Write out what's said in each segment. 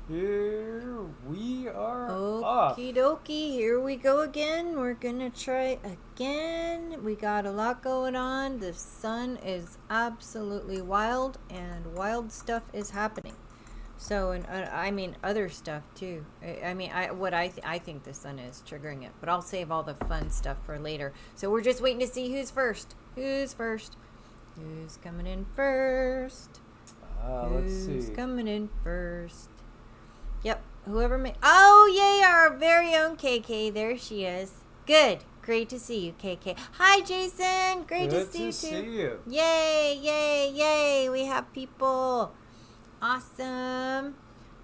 Here we are off. Okie dokie, here we go again. We're gonna try again. We got a lot going on. The sun is absolutely wild, and wild stuff is happening. So, and I mean other stuff too. I think the sun is triggering it, but I'll save all the fun stuff for later. So we're just waiting to see who's first. Who's first? Who's coming in first? Let's see. Who's coming in first? Yep, whoever made. Oh, yay, our very own KK. There she is. Good. Great to see you, KK. Hi, Jason. Great Good to see you, too. see you. Yay, yay, yay. We have people. Awesome.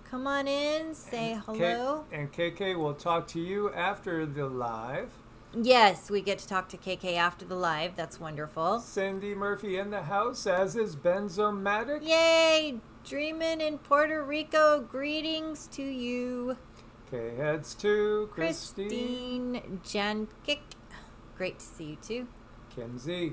Come on in. Say hello. And KK will talk to you after the live. Yes, we get to talk to KK after the live. That's wonderful. Cindy Murphy in the house, as is Benzomatic. Yay. Dreamin' in Puerto Rico. Greetings to you. K-Heads too. Christine. Jankik. Great to see you too. Kim Z.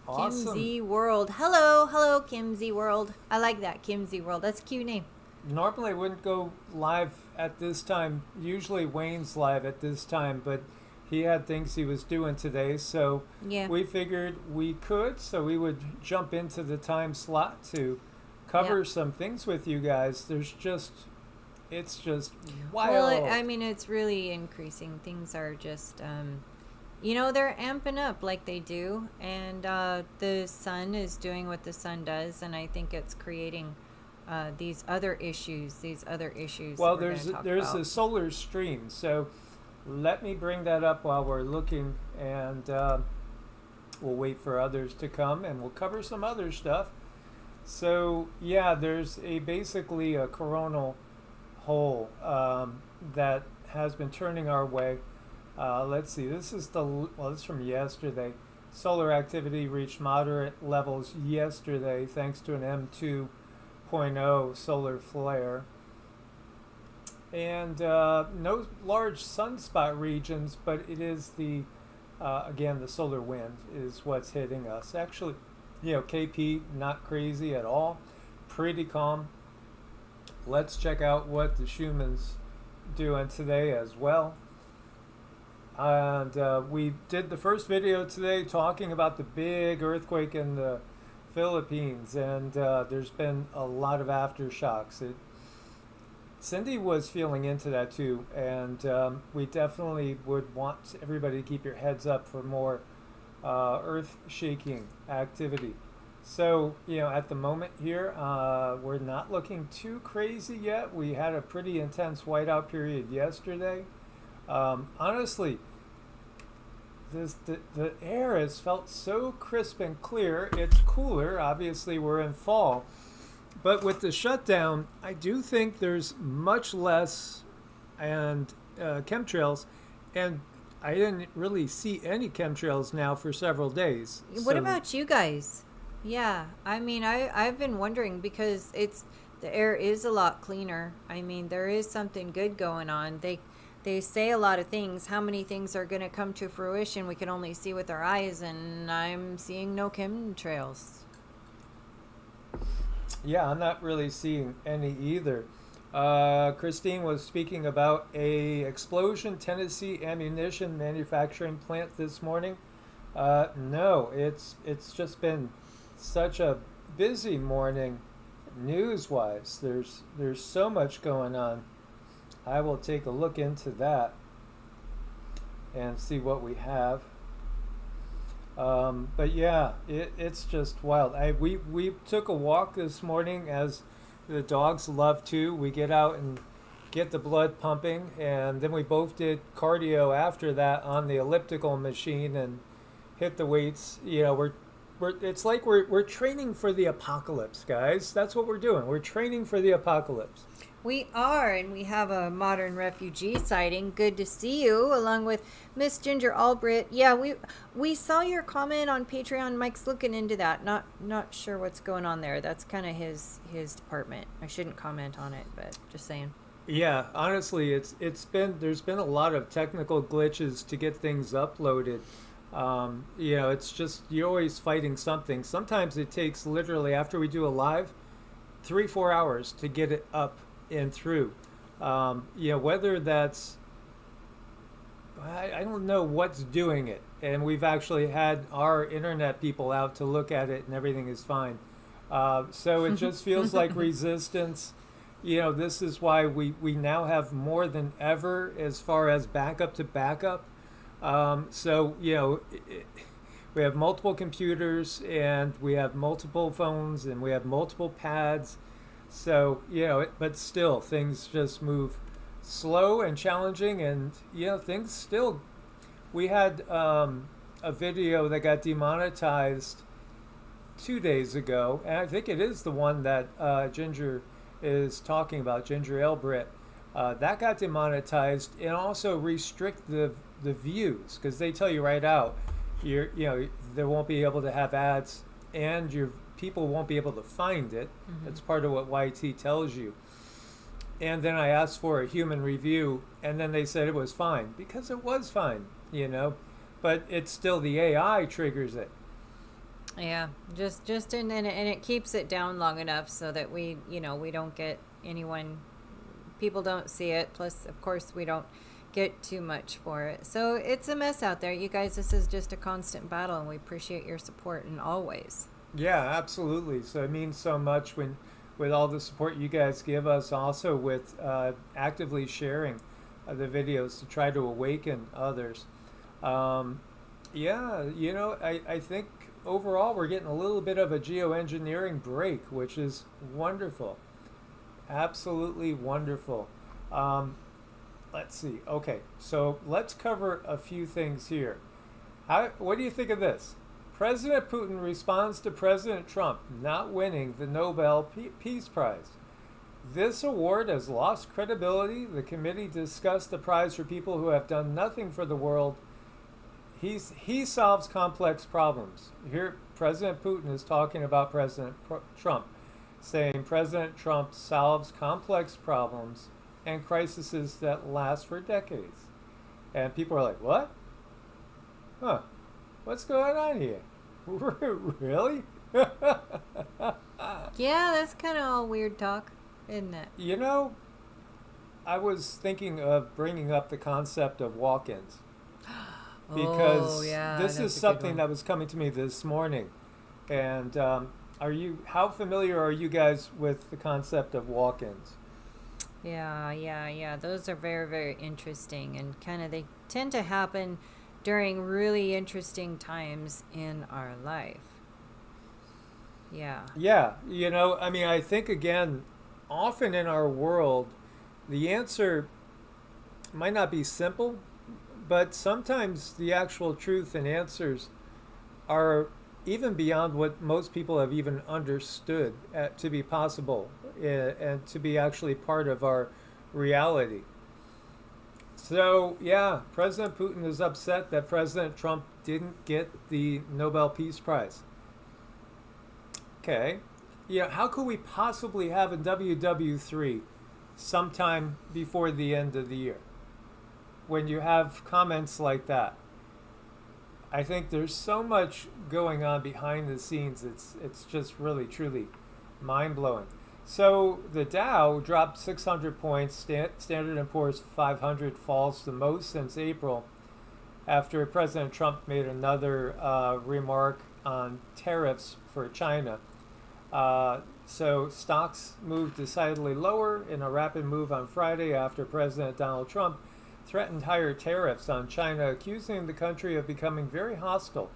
Awesome. Kim Z World. Hello, hello, Kim Z World. I like that, Kim Z World. That's a cute name. Normally I wouldn't go live at this time. Usually Wayne's live at this time, but he had things he was doing today, so Yeah. we figured we could, so we would jump into the time slot to cover some things with you guys. It's just wild. Well, I mean, it's really increasing. Things are just, they're amping up like they do, and the sun is doing what the sun does, and I think it's creating these other issues. Well, that there's a solar stream, so let me bring that up while we're looking, and we'll wait for others to come, and we'll cover some other stuff. So yeah, there's basically a coronal hole that has been turning our way. Let's see, this is from yesterday. Solar activity reached moderate levels yesterday thanks to an M2.0 solar flare. And no large sunspot regions, but it is again, the solar wind is what's hitting us. Actually, KP, not crazy at all. Pretty calm. Let's check out what the Schumann's doing today as well. And we did the first video today talking about the big earthquake in the Philippines, and there's been a lot of aftershocks. Cindy was feeling into that too, and we definitely would want everybody to keep your heads up for more earth-shaking activity. So, at the moment here, we're not looking too crazy yet. We had a pretty intense whiteout period yesterday. Honestly, the air has felt so crisp and clear. It's cooler. Obviously, we're in fall. But with the shutdown, I do think there's much less and chemtrails, and I didn't really see any chemtrails now for several days. What about you guys? Yeah, I mean, I've been wondering because the air is a lot cleaner. I mean, there is something good going on. They say a lot of things. How many things are going to come to fruition we can only see with our eyes, and I'm seeing no chemtrails. Yeah, I'm not really seeing any either. Christine was speaking about a explosion Tennessee ammunition manufacturing plant this morning. No, it's just been such a busy morning news-wise. There's so much going on. I will take a look into that and see what we have. But yeah, it's just wild. We took a walk this morning, as the dogs love to. We get out and get the blood pumping, and then we both did cardio after that on the elliptical machine and hit the weights. It's like we're training for the apocalypse, guys. That's what we're doing. We're training for the apocalypse. We are, and we have a modern refugee sighting. Good to see you, along with Miss Ginger Albrit. Yeah, we saw your comment on Patreon. Mike's looking into that. Not sure what's going on there. That's kind of his department. I shouldn't comment on it, but just saying. Yeah, honestly, there's been a lot of technical glitches to get things uploaded. It's just you're always fighting something. Sometimes it takes literally, after we do a live, 3-4 hours to get it up and through. Whether that's, I don't know what's doing it. And we've actually had our internet people out to look at it, and everything is fine. So it just feels like resistance. This is why we now have more than ever as far as backup to backup. We have multiple computers, and we have multiple phones, and we have multiple pads. So, but still, things just move slow and challenging, and, things still. We had a video that got demonetized 2 days ago, and I think it is the one that Ginger is talking about, Ginger Ale Brit. That got demonetized, and also restrict the views, because they tell you right out, they won't be able to have ads, and your people won't be able to find it. Mm-hmm. That's part of what YT tells you. And then I asked for a human review, and then they said it was fine, because it was fine, but it's still the AI triggers it. Yeah, just and it keeps it down long enough so that we don't get people don't see it. Plus, of course, we don't get too much for it. So it's a mess out there, you guys. This is just a constant battle, and we appreciate your support in all ways. Yeah, absolutely. So it means so much with all the support you guys give us, also with actively sharing the videos to try to awaken others. I think overall we're getting a little bit of a geoengineering break, which is wonderful. Absolutely wonderful. Let's see. Okay, so let's cover a few things here. What do you think of this? President Putin responds to President Trump not winning the Nobel Peace Prize. This award has lost credibility. The committee discussed the prize for people who have done nothing for the world. He solves complex problems. Here, President Putin is talking about President Trump, saying President Trump solves complex problems and crises that last for decades. And people are like, what? Huh. What's going on here? Really? Yeah, that's kind of all weird talk, isn't it? I was thinking of bringing up the concept of walk-ins. Because this is something that was coming to me this morning. And how familiar are you guys with the concept of walk-ins? Yeah. Those are very, very interesting, and they tend to happen during really interesting times in our life. Yeah. Yeah, I think, again, often in our world, the answer might not be simple, but sometimes the actual truth and answers are even beyond what most people have even understood to be possible and to be actually part of our reality. So, yeah, President Putin is upset that President Trump didn't get the Nobel Peace Prize. Okay. How could we possibly have a WW3 sometime before the end of the year when you have comments like that? I think there's so much going on behind the scenes. It's just really, truly mind-blowing. So the Dow dropped 600 points. Standard & Poor's 500 falls the most since April after President Trump made another remark on tariffs for China. So stocks moved decidedly lower in a rapid move on Friday after President Donald Trump threatened higher tariffs on China, accusing the country of becoming very hostile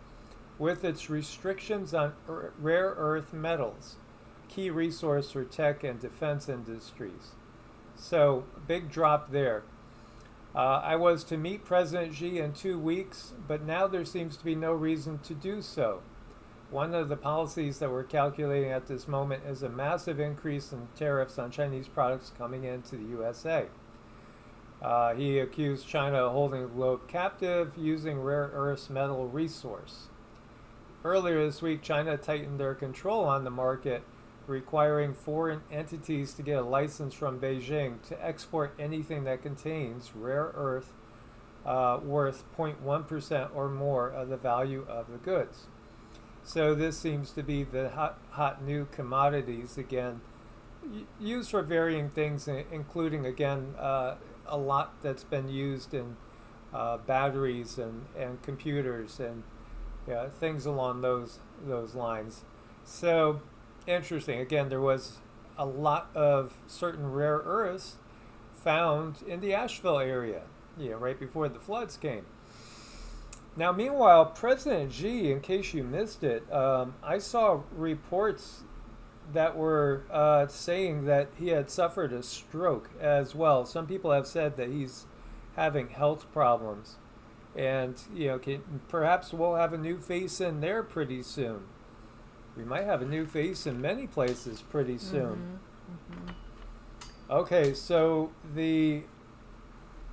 with its restrictions on rare earth metals, key resource for tech and defense industries. So, big drop there. I was to meet President Xi in 2 weeks, but now there seems to be no reason to do so. One of the policies that we're calculating at this moment is a massive increase in tariffs on Chinese products coming into the USA. He accused China of holding the globe captive using rare earth metal resource. Earlier this week, China tightened their control on the market, requiring foreign entities to get a license from Beijing to export anything that contains rare earth worth 0.1% or more of the value of the goods. So this seems to be the hot new commodities again. used for varying things, including, again, a lot that's been used in batteries and computers and yeah, things along those lines. So interesting. Again, there was a lot of certain rare earths found in the Asheville area, right before the floods came. Now, meanwhile, President Xi, in case you missed it, I saw reports that were saying that he had suffered a stroke as well. Some people have said that he's having health problems. And, perhaps we'll have a new face in there pretty soon. We might have a new face in many places pretty soon. Okay, so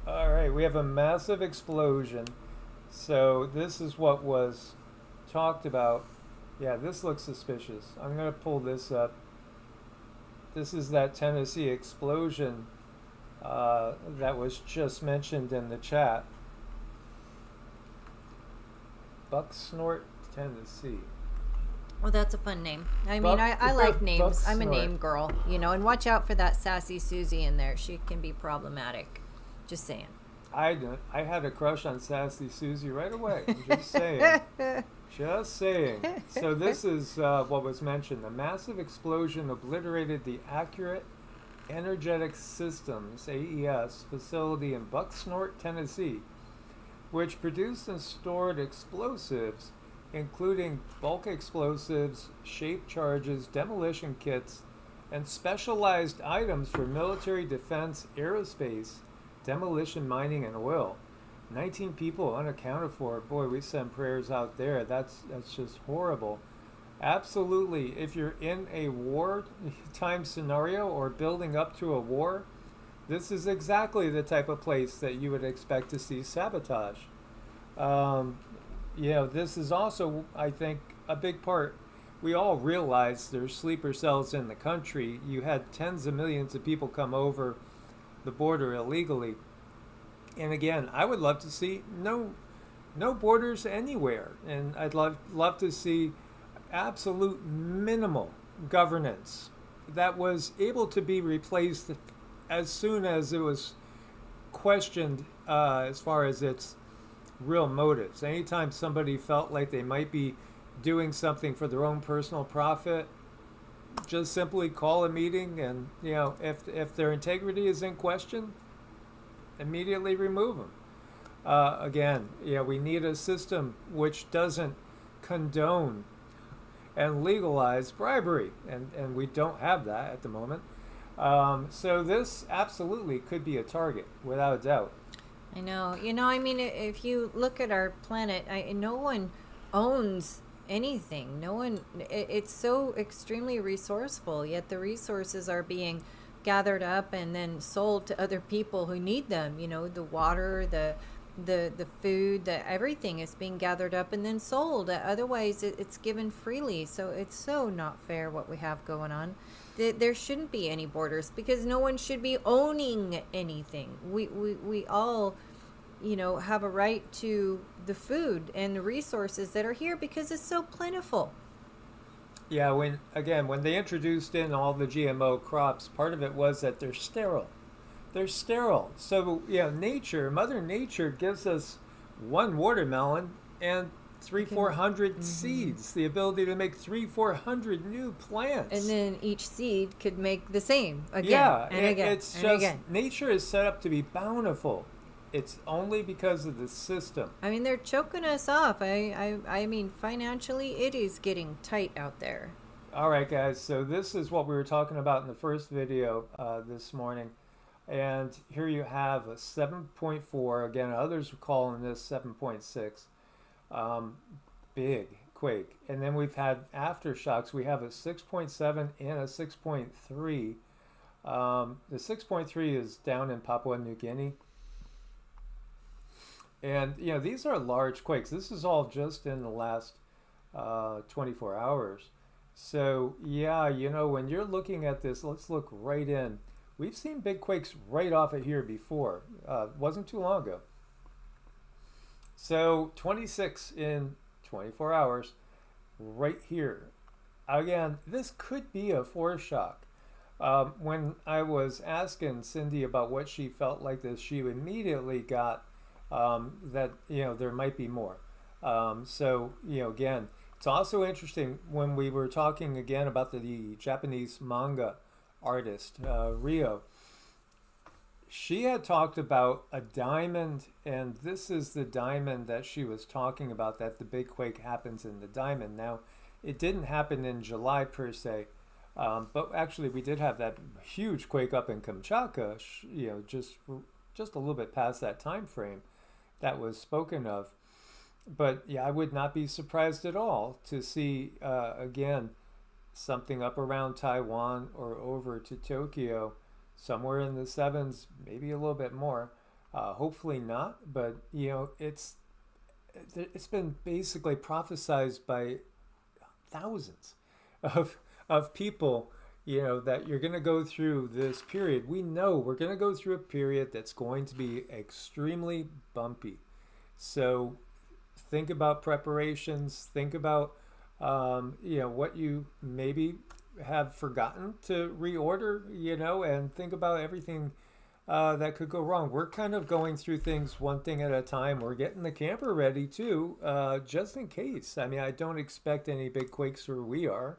all right, we have a massive explosion. So this is what was talked about. Yeah, this looks suspicious. I'm going to pull this up. This is that Tennessee explosion that was just mentioned in the chat. Bucksnort, Tennessee. Well, that's a fun name. I mean, I like names. I'm a name girl, and watch out for that sassy Susie in there. She can be problematic. Just saying. I had a crush on Sassy Susie right away. I'm just saying. Just saying. So this is what was mentioned. The massive explosion obliterated the Accurate Energetic Systems, AES, facility in Bucksnort, Tennessee, which produced and stored explosives, including bulk explosives, shaped charges, demolition kits, and specialized items for military defense, aerospace, demolition, mining, and oil. 19 people unaccounted for. Boy, we send prayers out there. That's just horrible. Absolutely. If you're in a wartime scenario or building up to a war, this is exactly the type of place that you would expect to see sabotage. This is also, I think, a big part. We all realize there's sleeper cells in the country. You had tens of millions of people come over the border illegally. And again, I would love to see no borders anywhere. And I'd love to see absolute minimal governance that was able to be replaced as soon as it was questioned as far as its real motives. Anytime somebody felt like they might be doing something for their own personal profit, just simply call a meeting and, if their integrity is in question, immediately remove them. Again, we need a system which doesn't condone and legalize bribery, and we don't have that at the moment. So this absolutely could be a target, without a doubt. I know. I mean, if you look at our planet, no one owns anything. No one. It's so extremely resourceful, yet the resources are being gathered up and then sold to other people who need them. The water, the food, everything is being gathered up and then sold. Otherwise, it's given freely. So it's so not fair what we have going on. There shouldn't be any borders because no one should be owning anything. We all, have a right to the food and the resources that are here because it's so plentiful. Yeah, when they introduced in all the GMO crops, part of it was that they're sterile. They're sterile. So, Mother Nature gives us one watermelon and 300-400 seeds, the ability to make 300-400 new plants. And then each seed could make the same again and again. It's just, nature is set up to be bountiful. It's only because of the system. I mean, they're choking us off. I mean, financially, it is getting tight out there. All right, guys. So this is what we were talking about in the first video this morning. And here you have a 7.4. Again, others are calling this 7.6. Big quake. And then we've had aftershocks. We have a 6.7 and a 6.3. The 6.3 is down in Papua New Guinea. And, these are large quakes. This is all just in the last 24 hours. So, when you're looking at this, let's look right in. We've seen big quakes right off of here before. Wasn't too long ago. So, 26 in 24 hours right here. Again, this could be a foreshock. When I was asking Cindy about what she felt like this, she immediately got that there might be more. So again, it's also interesting when we were talking again about the Japanese manga artist Rio. She had talked about a diamond, and this is the diamond that she was talking about. That the big quake happens in the diamond. Now, it didn't happen in July per se, but actually we did have that huge quake up in Kamchatka. Just a little bit past that time frame that was spoken of. But yeah, I would not be surprised at all to see again something up around Taiwan or over to Tokyo, somewhere in the sevens, maybe a little bit more. Hopefully not, but it's been basically prophesized by thousands of people. That you're going to go through this period. We know we're going to go through a period that's going to be extremely bumpy. So think about preparations. Think about what you maybe have forgotten to reorder. And think about everything that could go wrong. We're kind of going through things one thing at a time. We're getting the camper ready too, just in case. I mean, I don't expect any big quakes where we are,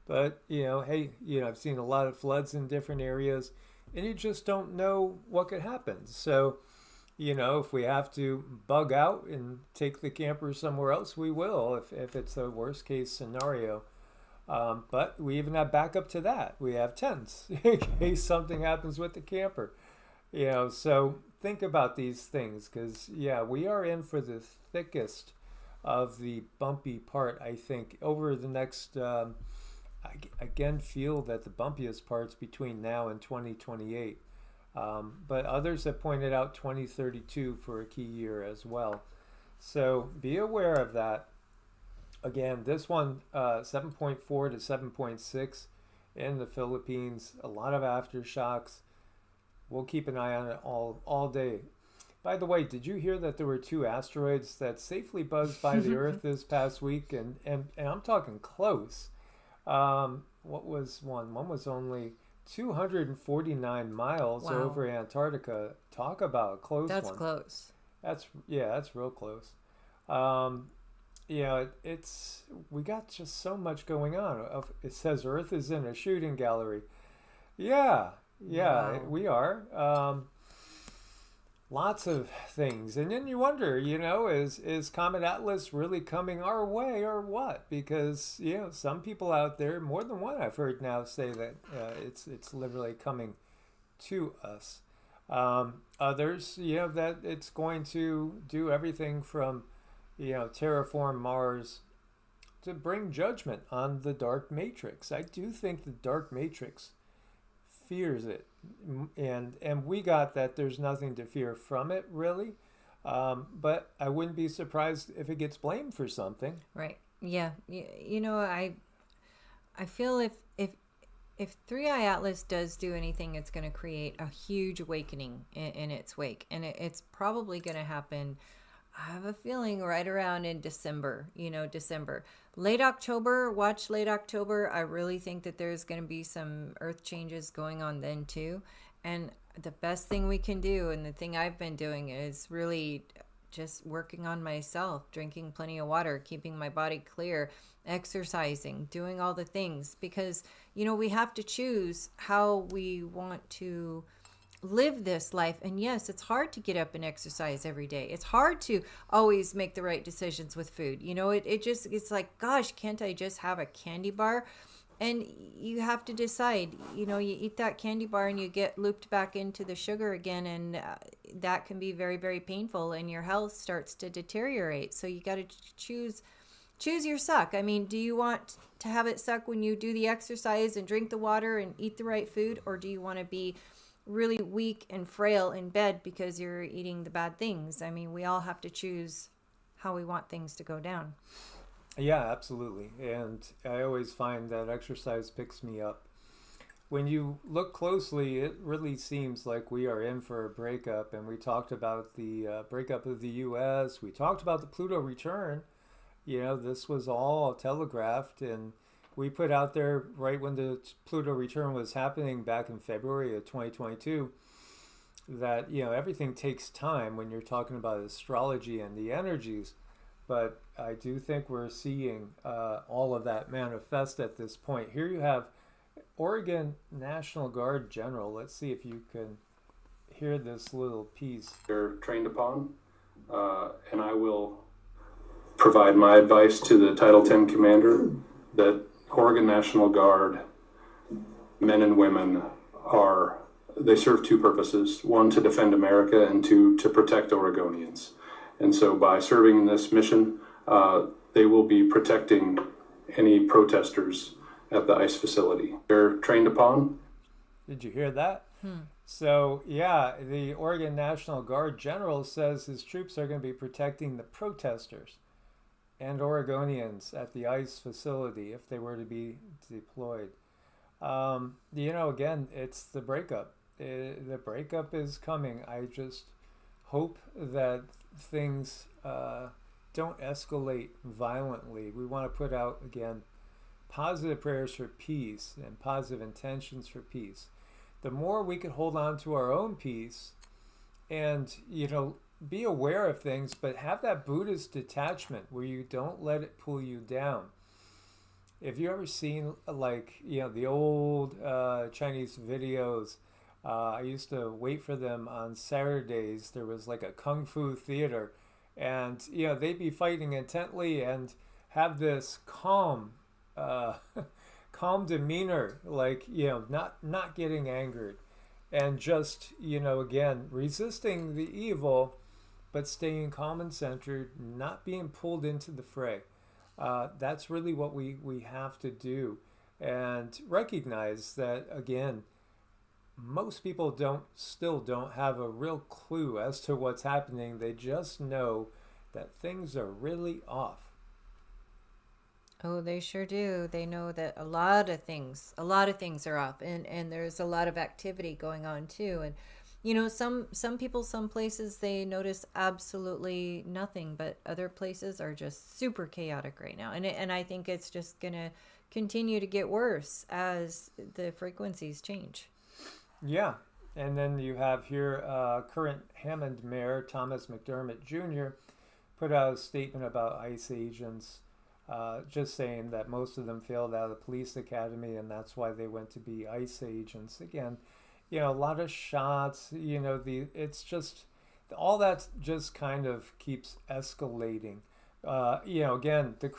but hey, I've seen a lot of floods in different areas, and you just don't know what could happen. So if we have to bug out and take the camper somewhere else, we will, if it's a worst case scenario. But we even have backup to that. We have tents in case something happens with the camper. So think about these things, because we are in for the thickest of the bumpy part. I think over the next I again feel that the bumpiest part's between now and 2028. But others have pointed out 2032 for a key year as well. So be aware of that. Again, this one, 7.4 to 7.6 in the Philippines. A lot of aftershocks. We'll keep an eye on it all day. By the way, did you hear that there were 2 asteroids that safely buzzed by the Earth this past week? And I'm talking close. What was one? One was only 249 miles over Antarctica. Talk about a close one. That's close. That's real close. It's we got just so much going on. It says Earth is in a shooting gallery. Yeah, Wow. we are. Lots of things, and then you wonder, is Comet Atlas really coming our way or what? Because some people out there, more than one I've heard now, say that it's literally coming to us. Others, that it's going to do everything from terraform Mars to bring judgment on the dark matrix. I do think the dark matrix fears it, and we got that there's nothing to fear from it really, but I wouldn't be surprised if it gets blamed for something. Right. Yeah. I feel if Three Eye Atlas does do anything, it's going to create a huge awakening in its wake, and it's probably going to happen. I have a feeling right around in December, December. Late October, watch late October. I really think that there's going to be some earth changes going on then too. And the best thing we can do, and the thing I've been doing, is really just working on myself, drinking plenty of water, keeping my body clear, exercising, doing all the things. Because, we have to choose how we want to live this life. And yes, it's hard to get up and exercise every day. It's hard to always make the right decisions with food. It's like, gosh, can't I just have a candy bar? And you have to decide, you eat that candy bar and you get looped back into the sugar again. And that can be very, very painful, and your health starts to deteriorate. So you got to choose your suck. I mean, do you want to have it suck when you do the exercise and drink the water and eat the right food? Or do you want to be really weak and frail in bed because you're eating the bad things? I mean, we all have to choose how we want things to go down. Yeah, absolutely. And I always find that exercise picks me up. When you look closely, it really seems like we are in for a breakup. And we talked about the breakup of the U.S. We talked about the Pluto return. This was all telegraphed, and we put out there right when the Pluto return was happening back in February of 2022 that, everything takes time when you're talking about astrology and the energies. But I do think we're seeing all of that manifest at this point. Here you have Oregon National Guard General. Let's see if you can hear this little piece. They're trained upon, and I will provide my advice to the Title 10 commander that Oregon National Guard men and women they serve two purposes: one, to defend America, and two, to protect Oregonians. And so by serving in this mission, they will be protecting any protesters at the ICE facility. They're trained upon. Did you hear that? So, yeah, the Oregon National Guard General says his troops are going to be protecting the protesters and Oregonians at the ICE facility if they were to be deployed. Again, it's the breakup. The breakup is coming. I just hope that things don't escalate violently. We want to put out, again, positive prayers for peace and positive intentions for peace. The more we can hold on to our own peace and, be aware of things, but have that Buddhist detachment where you don't let it pull you down. If you ever seen the old Chinese videos, I used to wait for them on Saturdays. There was like a kung fu theater, and they'd be fighting intently and have this calm demeanor, not getting angered, and just again resisting the evil, but staying calm and centered, not being pulled into the fray. That's really what we have to do, and recognize that, again, most people still don't have a real clue as to what's happening. They just know that things are really off. Oh, they sure do. They know that a lot of things are off, and there's a lot of activity going on too. And some people, some places, they notice absolutely nothing, but other places are just super chaotic right now. And I think it's just gonna continue to get worse as the frequencies change. Yeah, and then you have here current Hammond Mayor Thomas McDermott Jr. put out a statement about ICE agents. Just saying that most of them failed out of the police academy, and that's why they went to be ICE agents. Again, a lot of shots, it's just, all that just kind of keeps escalating. Again, the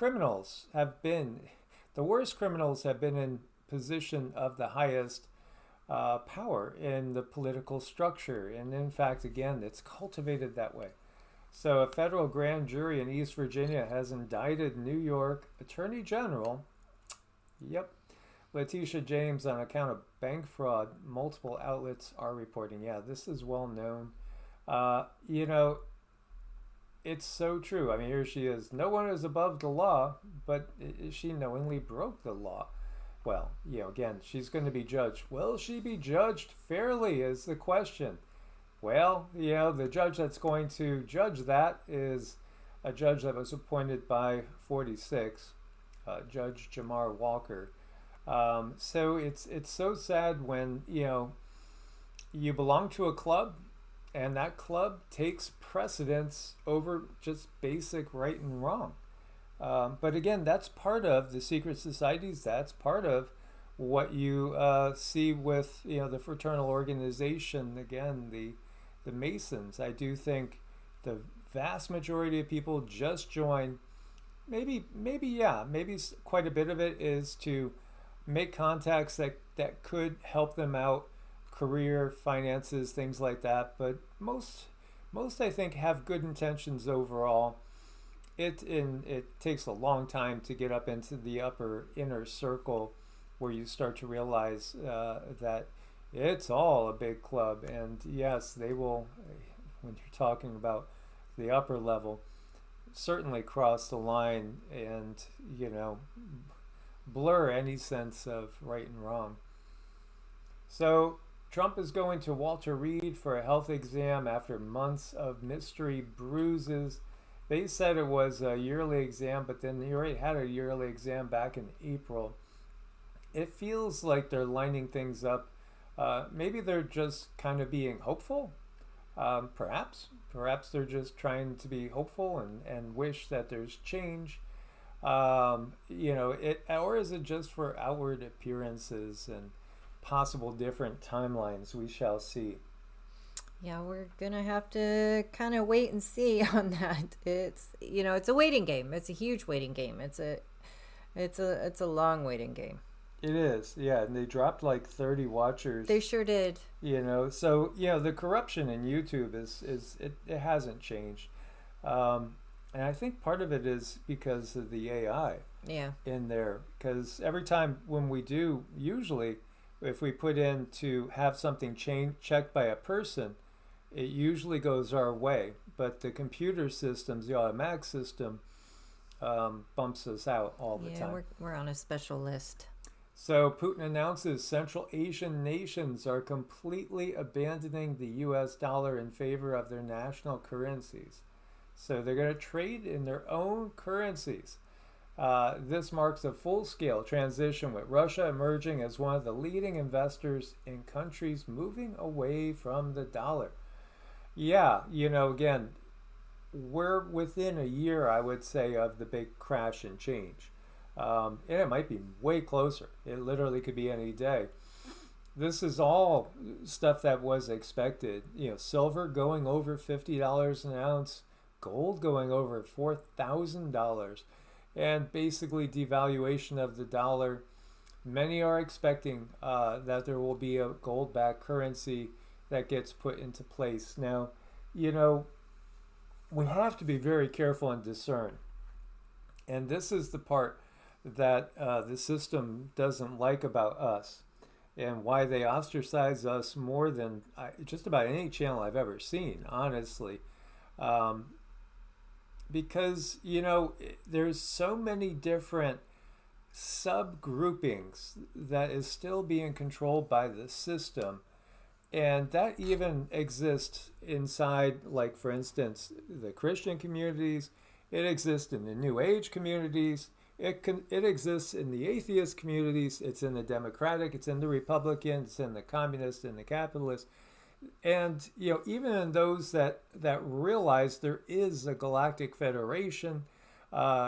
worst criminals have been in position of the highest power in the political structure. And in fact, again, it's cultivated that way. So a federal grand jury in East Virginia has indicted New York Attorney General, Letitia James, on account of bank fraud. Multiple outlets are reporting. Yeah, this is well known. It's so true. I mean, here she is. No one is above the law, but she knowingly broke the law. Well, again, she's going to be judged. Will she be judged fairly is the question. Well, the judge that's going to judge that is a judge that was appointed by 46, Judge Jamar Walker. So it's so sad when, you belong to a club and that club takes precedence over just basic right and wrong. But again, that's part of the secret societies. That's part of what you see with, the fraternal organization, again, the Masons. I do think the vast majority of people just join. Maybe quite a bit of it is to make contacts that could help them out, career, finances, things like that. But most I think have good intentions overall. It takes a long time to get up into the upper inner circle, where you start to realize that it's all a big club. And yes, they will, when you're talking about the upper level, certainly cross the line and, blur any sense of right and wrong. So Trump is going to Walter Reed for a health exam after months of mystery bruises. They said it was a yearly exam, but then he already had a yearly exam back in April. it feels like they're lining things up. Maybe they're just kind of being hopeful. Perhaps they're just trying to be hopeful and wish that there's change. Or is it just for outward appearances and possible different timelines? We shall see. Yeah, we're gonna have to kind of wait and see on that. It's a waiting game. It's a huge waiting game. It's a long waiting game. It is, yeah, and they dropped like 30 watchers. They sure did. So the corruption in YouTube it hasn't changed, and I think part of it is because of the AI. Yeah. In there, because every time when we do, usually, if we put in to have something checked by a person, it usually goes our way. But the computer systems, the automatic system, bumps us out all the time. Yeah, we're on a special list. So Putin announces Central Asian nations are completely abandoning the U.S. dollar in favor of their national currencies. So they're going to trade in their own currencies. This marks a full-scale transition, with Russia emerging as one of the leading investors in countries moving away from the dollar. Yeah, again, we're within a year, I would say, of the big crash and change. And it might be way closer. It literally could be any day. This is all stuff that was expected. Silver going over $50 an ounce, gold going over $4,000, and basically devaluation of the dollar. Many are expecting that there will be a gold-backed currency that gets put into place. Now, we have to be very careful and discern. And this is the part that the system doesn't like about us, and why they ostracize us more than just about any channel I've ever seen, honestly. Because, there's so many different subgroupings that is still being controlled by the system. And that even exists inside, like, for instance, the Christian communities. It exists in the New Age communities. It exists in the atheist communities. It's in the Democratic. It's in the Republican. It's in the Communist and the Capitalist. And, even in those that realize there is a galactic federation,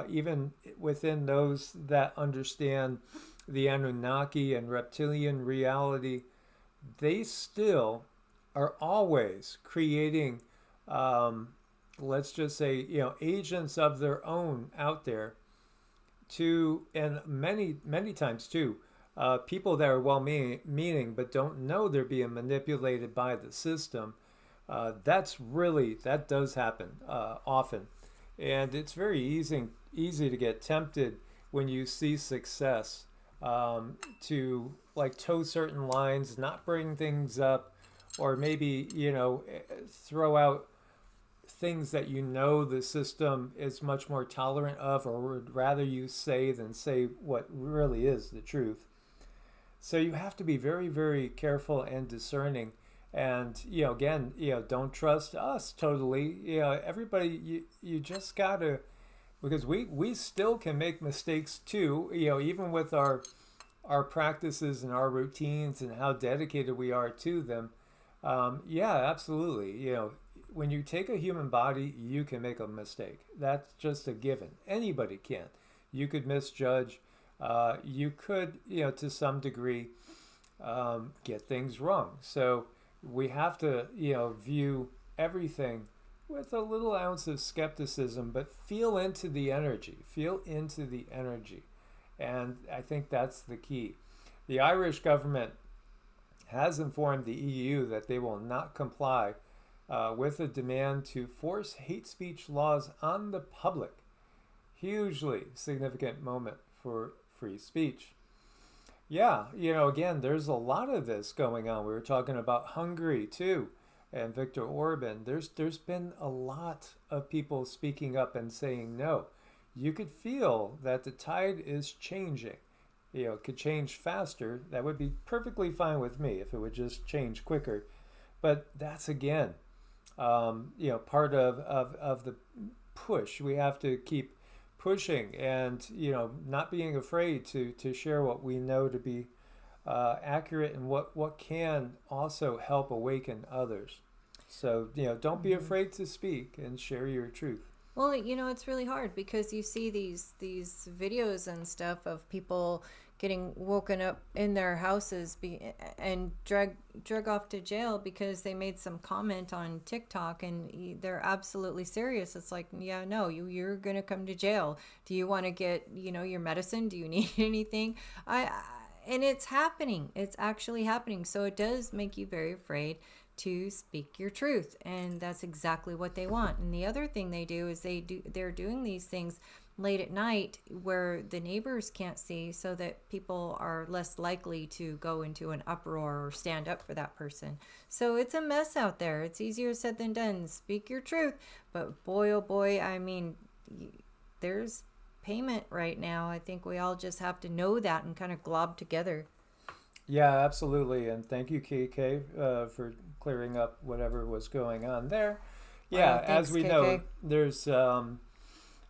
even within those that understand the Anunnaki and reptilian reality, they still are always creating, let's just say, agents of their own out there and many times too, people that are well-meaning but don't know they're being manipulated by the system. That does happen often. And it's very easy to get tempted when you see success, to like toe certain lines, not bring things up, or maybe, throw out things that the system is much more tolerant of, or would rather you say than say what really is the truth. So you have to be very, very careful and discerning. And, again, don't trust us totally. Everybody, you just got to, because we still can make mistakes too, even with our practices and our routines and how dedicated we are to them. Yeah, absolutely. When you take a human body, you can make a mistake. That's just a given. Anybody can. You could misjudge. You could, to some degree, get things wrong. So we have to, view everything with a little ounce of skepticism, but feel into the energy. And I think that's the key. The Irish government has informed the EU that they will not comply with a demand to force hate speech laws on the public. Hugely significant moment for free speech. Yeah, again, there's a lot of this going on. We were talking about Hungary too, and Viktor Orban. There's been a lot of people speaking up and saying no. You could feel that the tide is changing. It could change faster. That would be perfectly fine with me if it would just change quicker. But that's, again, part of the push. We have to keep pushing and, not being afraid to share what we know to be accurate and what can also help awaken others. So, don't be afraid to speak and share your truth. Well, it's really hard because you see these videos and stuff of people getting woken up in their houses and drug off to jail because they made some comment on TikTok, and they're absolutely serious. It's like, yeah, no, you're going to come to jail. Do you want to get, your medicine? Do you need anything? And it's happening. It's actually happening. So it does make you very afraid to speak your truth, and that's exactly what they want. And the other thing they do is they're doing these things late at night where the neighbors can't see, so that people are less likely to go into an uproar or stand up for that person. So it's a mess out there. It's easier said than done. Speak your truth, but boy, oh boy, I mean, there's payment right now. I think we all just have to know that and kind of glob together. Yeah, absolutely. And thank you, KK, for clearing up whatever was going on there. Yeah, thanks, as we KK. know,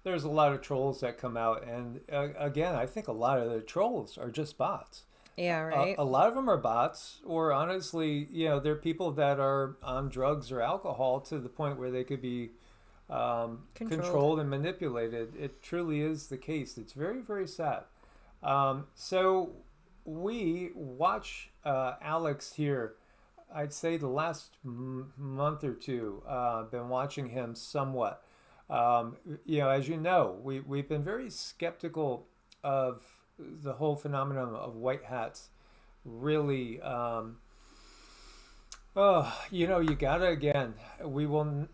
there's a lot of trolls that come out. And again, I think a lot of the trolls are just bots. Yeah, right. A lot of them are bots, or honestly, they're people that are on drugs or alcohol to the point where they could be controlled and manipulated. It truly is the case. It's very, very sad. So we watch Alex here, I'd say the last month or two, been watching him somewhat. As you know, we've been very skeptical of the whole phenomenon of white hats. Really, you gotta, again, we will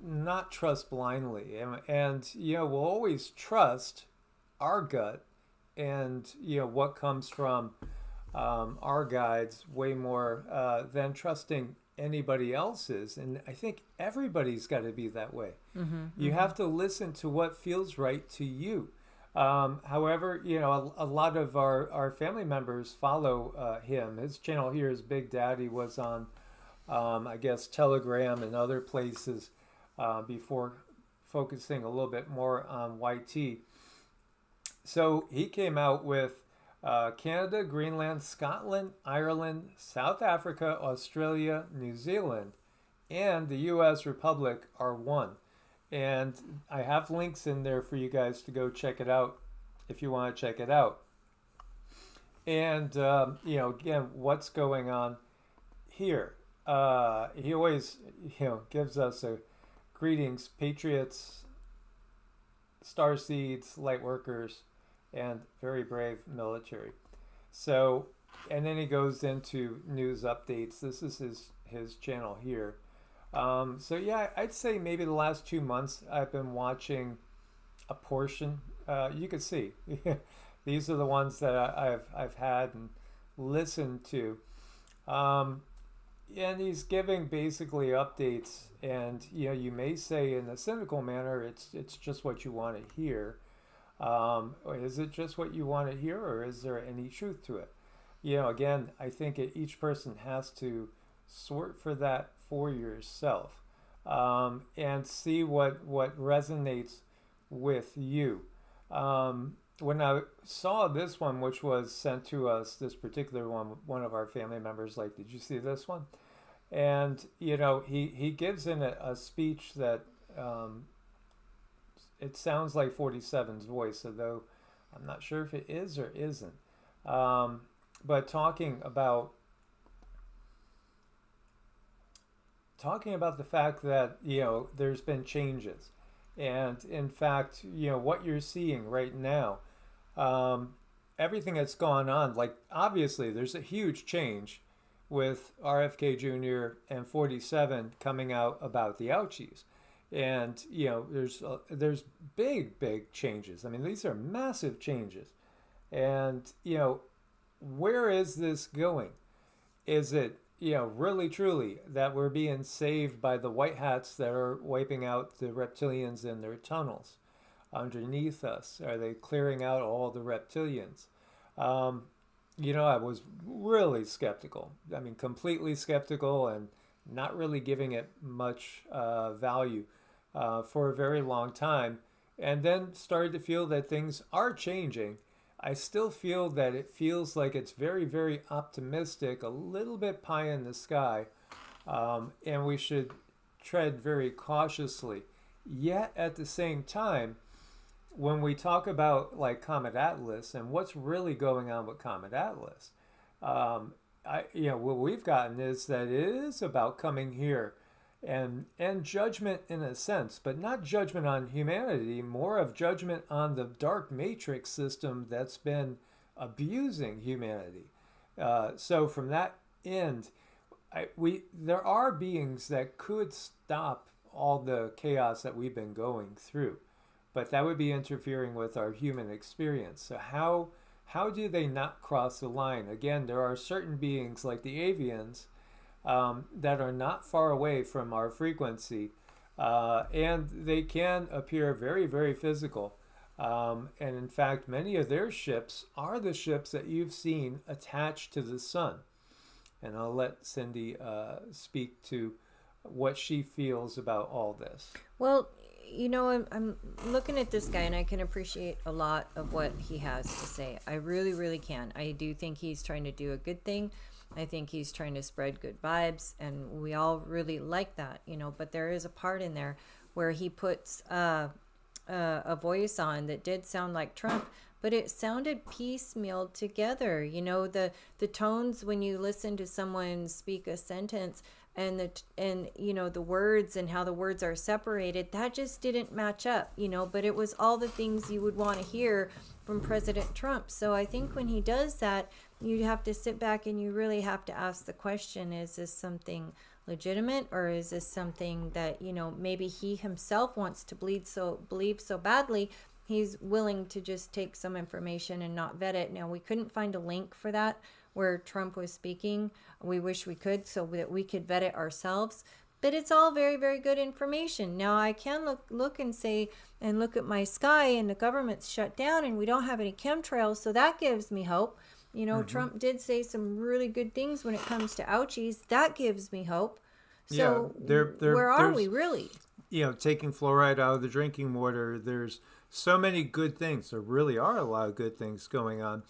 not trust blindly. And we'll always trust our gut and, what comes from our guides way more than trusting anybody else's. And I think everybody's got to be that way. You have to listen to what feels right to you. However, a lot of our family members follow him. His channel here is Big Daddy, was on, I guess, Telegram and other places before focusing a little bit more on YT. So he came out with Canada, Greenland, Scotland, Ireland, South Africa, Australia, New Zealand, and the U.S. Republic are one. And I have links in there for you guys to go check it out if you want to check it out. And, again, what's going on here? He always, gives us a greetings, patriots, starseeds, light workers, and very brave military. So, and then he goes into news updates. This is his channel here. So yeah, I'd say maybe the last 2 months I've been watching a portion. You can see these are the ones that I've had and listened to. And he's giving basically updates, and you may say in a cynical manner, it's just what you want to hear. Or is it just what you want to hear, or is there any truth to it? Again, I think each person has to sort for that for yourself, and see what resonates with you. When I saw this one, which was sent to us, this particular one of our family members, like, did you see this one? And, he gives in a speech that it sounds like 47's voice, although I'm not sure if it is or isn't. But talking about the fact that, there's been changes. And in fact, what you're seeing right now, everything that's gone on, like, obviously there's a huge change with RFK Jr. and 47 coming out about the ouchies. And, there's big changes. I mean, these are massive changes. And, where is this going? Is it, really truly that we're being saved by the white hats that are wiping out the reptilians in their tunnels underneath us? Are they clearing out all the reptilians? I was really skeptical. I mean, completely skeptical, and not really giving it much value for a very long time. and then started to feel that things are changing. I still feel that it feels like it's very, very optimistic, a little bit pie in the sky, and we should tread very cautiously. Yet at the same time, when we talk about like Comet Atlas and what's really going on with Comet Atlas, what we've gotten is that it is about coming here and judgment in a sense, but not judgment on humanity, more of judgment on the dark matrix system that's been abusing humanity. So from that end, there are beings that could stop all the chaos that we've been going through, but that would be interfering with our human experience. So how do they not cross the line? Again, there are certain beings like the avians that are not far away from our frequency, and they can appear very, very physical. And in fact, many of their ships are the ships that you've seen attached to the sun. And I'll let Cindy speak to what she feels about all this. Well, I'm looking at this guy and I can appreciate a lot of what he has to say. I really, really can. I do think he's trying to do a good thing. I think he's trying to spread good vibes, and we all really like that, but there is a part in there where he puts a voice on that did sound like Trump, but it sounded piecemeal together. The tones when you listen to someone speak a sentence and the words and how the words are separated, that just didn't match up, but it was all the things you would want to hear from President Trump. So I think when he does that, you have to sit back and you really have to ask the question, is this something legitimate, or is this something that, maybe he himself wants to believe so badly he's willing to just take some information and not vet it. Now, we couldn't find a link for that where Trump was speaking. We wish we could, so that we could vet it ourselves. But it's all very, very good information. Now, I can look and say, and look at my sky, and the government's shut down and we don't have any chemtrails, so that gives me hope. Trump did say some really good things when it comes to ouchies. That gives me hope. So where are we really? Taking fluoride out of the drinking water, there's so many good things. There really are a lot of good things going on.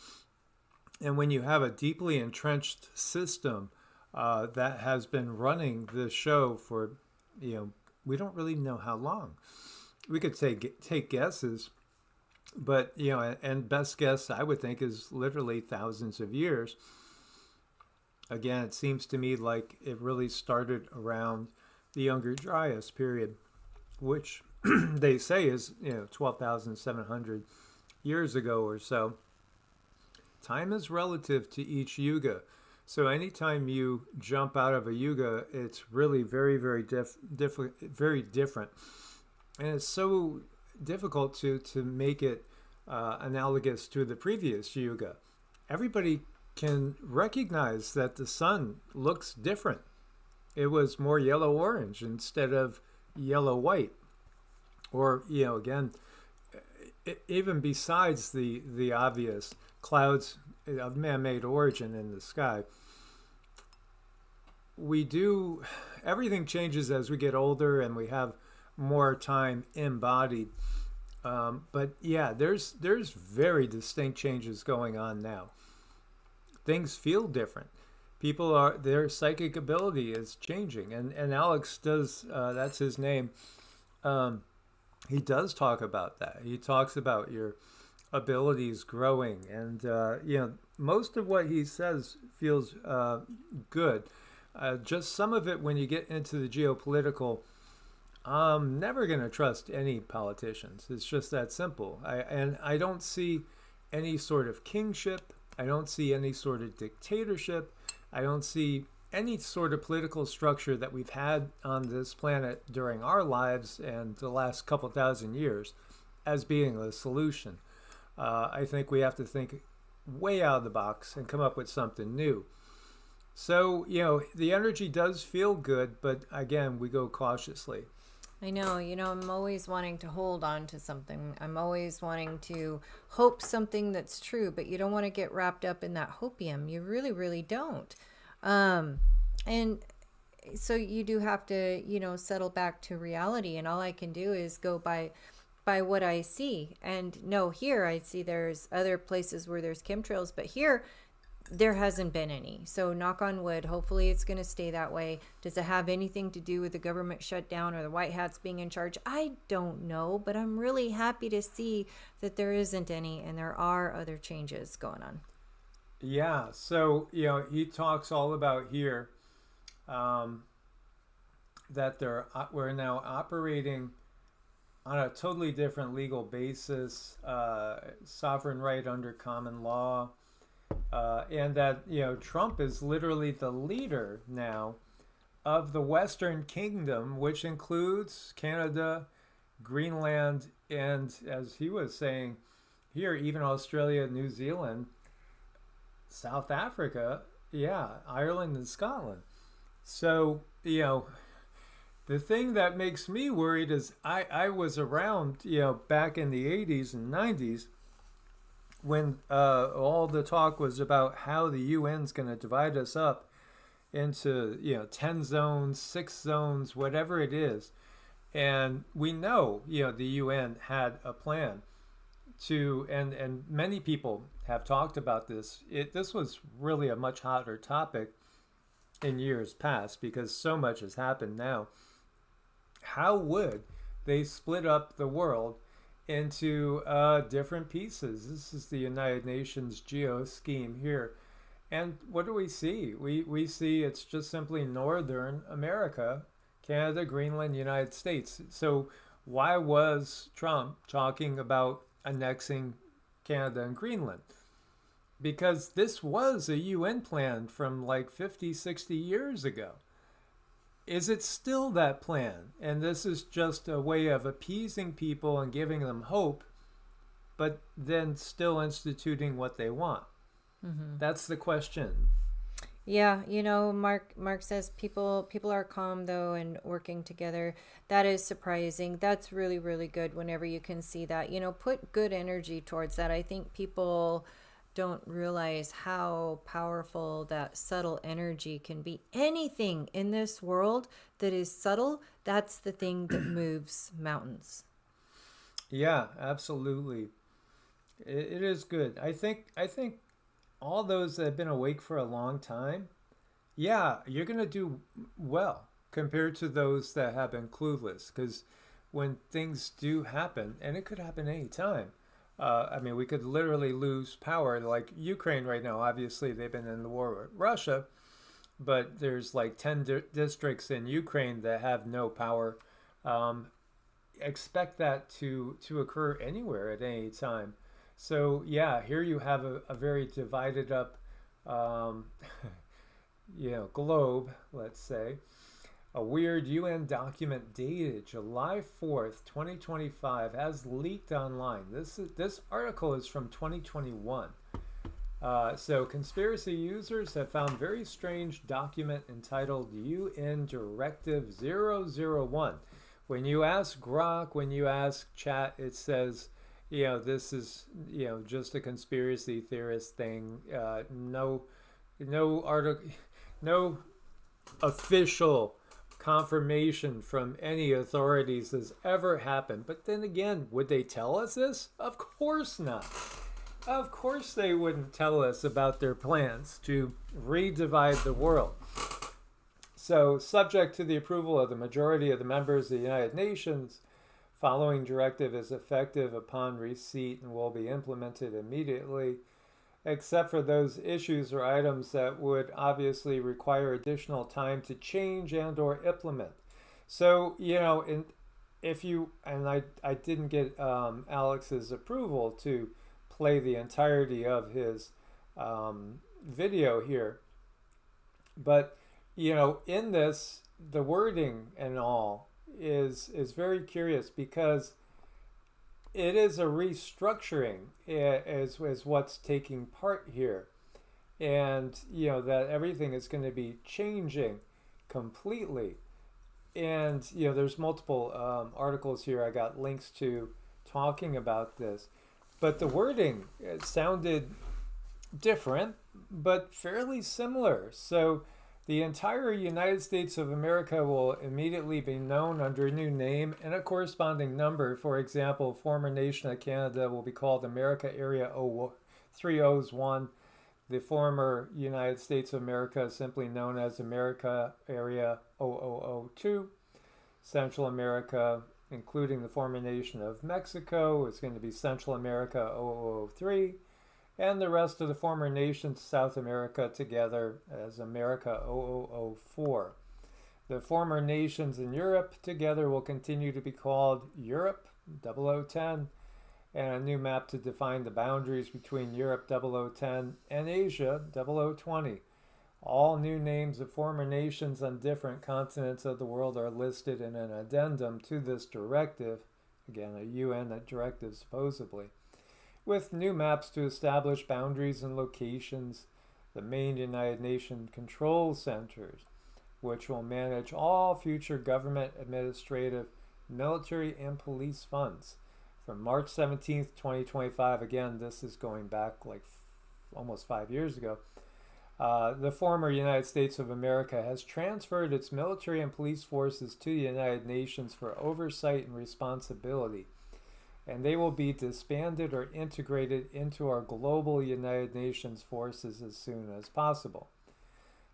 And when you have a deeply entrenched system that has been running the show for, we don't really know how long. We could take guesses, but, and best guess I would think is literally thousands of years. Again, it seems to me like it really started around the Younger Dryas period, which they say is 12,700 years ago or so. Time is relative to each yuga. So anytime you jump out of a yuga, it's really very, very very different. And it's so difficult to make it analogous to the previous yuga. Everybody can recognize that the sun looks different. It was more yellow-orange instead of yellow-white. Or, again, even besides the obvious clouds of man-made origin in the sky, everything changes as we get older and we have more time embodied. But yeah, there's very distinct changes going on now. Things feel different. Their psychic ability is changing, and Alex does, that's his name, he does talk about that. He talks about your abilities growing, and most of what he says feels good. Just some of it, when you get into the geopolitical, I'm never going to trust any politicians. It's just that simple. I don't see any sort of kingship. I don't see any sort of dictatorship. I don't see any sort of political structure that we've had on this planet during our lives and the last couple thousand years as being the solution. I think we have to think way out of the box and come up with something new. So, the energy does feel good, but again, we go cautiously. I know, I'm always wanting to hold on to something. I'm always wanting to hope something that's true, but you don't want to get wrapped up in that hopium. You really, really don't. And so you do have to, settle back to reality. And all I can do is go by by what I see. And no, here I see there's other places where there's chemtrails, but here there hasn't been any. So knock on wood, hopefully it's going to stay that way. Does it have anything to do with the government shutdown or the white hats being in charge? I don't know, but I'm really happy to see that there isn't any and there are other changes going on. Yeah, so he talks all about here that we're now operating on a totally different legal basis, sovereign right under common law, and that Trump is literally the leader now of the Western Kingdom, which includes Canada, Greenland, and as he was saying here, even Australia, New Zealand, South Africa, Ireland and Scotland. So, the thing that makes me worried is I was around, back in the 80s and 90s when all the talk was about how the UN's going to divide us up into, 10 zones, 6 zones, whatever it is. And we know, the UN had a plan to, and many people have talked about this. This was really a much hotter topic in years past because so much has happened now. How would they split up the world into different pieces? This is the United Nations geo scheme here. And what do we see? We see it's just simply Northern America, Canada, Greenland, United States. So why was Trump talking about annexing Canada and Greenland? Because this was a UN plan from like 50, 60 years ago. Is it still that plan? And this is just a way of appeasing people and giving them hope, but then still instituting what they want. Mm-hmm. That's the question. Yeah, Mark says people are calm though and working together. That is surprising. That's really, really good whenever you can see that. Put good energy towards that. I think people don't realize how powerful that subtle energy can be. Anything in this world that is subtle, that's the thing that moves mountains. Yeah, absolutely. It is good. I think all those that have been awake for a long time, you're going to do well compared to those that have been clueless. Because when things do happen, and it could happen any time, we could literally lose power. Like Ukraine right now, obviously they've been in the war with Russia, but there's like 10 districts in Ukraine that have no power. Expect that to occur anywhere at any time. So here you have a very divided up, globe, let's say. A weird UN document dated July 4th, 2025 has leaked online. This article is from 2021. So conspiracy users have found very strange document entitled UN Directive 001. When you ask Grok, when you ask chat, it says, this is, just a conspiracy theorist thing. No article, no official confirmation from any authorities has ever happened. But then again, would they tell us this? Of course not. Of course they wouldn't tell us about their plans to redivide the world. So, subject to the approval of the majority of the members of the United Nations, following directive is effective upon receipt and will be implemented immediately, except for those issues or items that would obviously require additional time to change and or implement. So, I didn't get Alex's approval to play the entirety of his video here. But, in this, the wording and all is very curious because it is a restructuring as what's taking part here. And, that everything is going to be changing completely. And, there's multiple articles here I got links to talking about this. But the wording sounded different, but fairly similar. So, The entire United States of America will immediately be known under a new name and a corresponding number. For example, former nation of Canada will be called America Area 301. The former United States of America is simply known as America Area 0002. Central America, including the former nation of Mexico, is going to be Central America 0003. And the rest of the former nations, South America, together as America 0004. The former nations in Europe together will continue to be called Europe 0010, and a new map to define the boundaries between Europe 0010 and Asia 0020. All new names of former nations on different continents of the world are listed in an addendum to this directive, again a UN directive supposedly, with new maps to establish boundaries and locations, the main United Nations control centers, which will manage all future government, administrative, military, and police funds. From March 17th, 2025, again, this is going back like almost 5 years ago, the former United States of America has transferred its military and police forces to the United Nations for oversight and responsibility, and they will be disbanded or integrated into our global United Nations forces as soon as possible.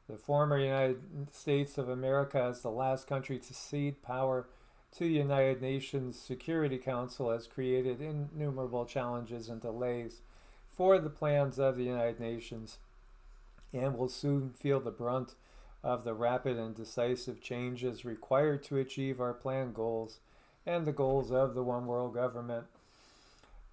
The former United States of America, as the last country to cede power to the United Nations Security Council, has created innumerable challenges and delays for the plans of the United Nations, and will soon feel the brunt of the rapid and decisive changes required to achieve our planned goals and the goals of the One World Government.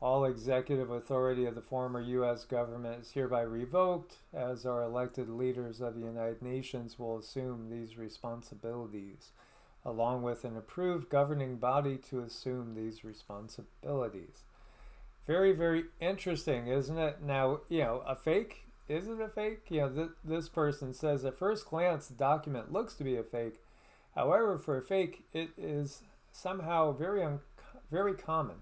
All executive authority of the former U.S. government is hereby revoked, as our elected leaders of the United Nations will assume these responsibilities, along with an approved governing body to assume these responsibilities. Very, very interesting, isn't it? Now, a fake? Is it a fake? This person says, at first glance, the document looks to be a fake. However, for a fake, it is somehow very common.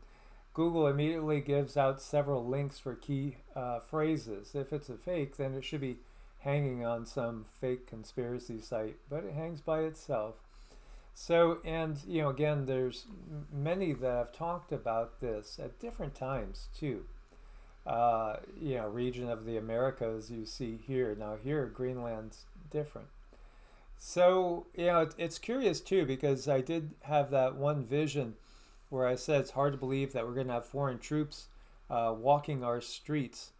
Google immediately gives out several links for key phrases. If it's a fake, then it should be hanging on some fake conspiracy site, but it hangs by itself. So, and again, there's many that have talked about this at different times too. Region of the Americas you see here. Now here, Greenland's different. So, it's curious too, because I did have that one vision where I said it's hard to believe that we're going to have foreign troops walking our streets.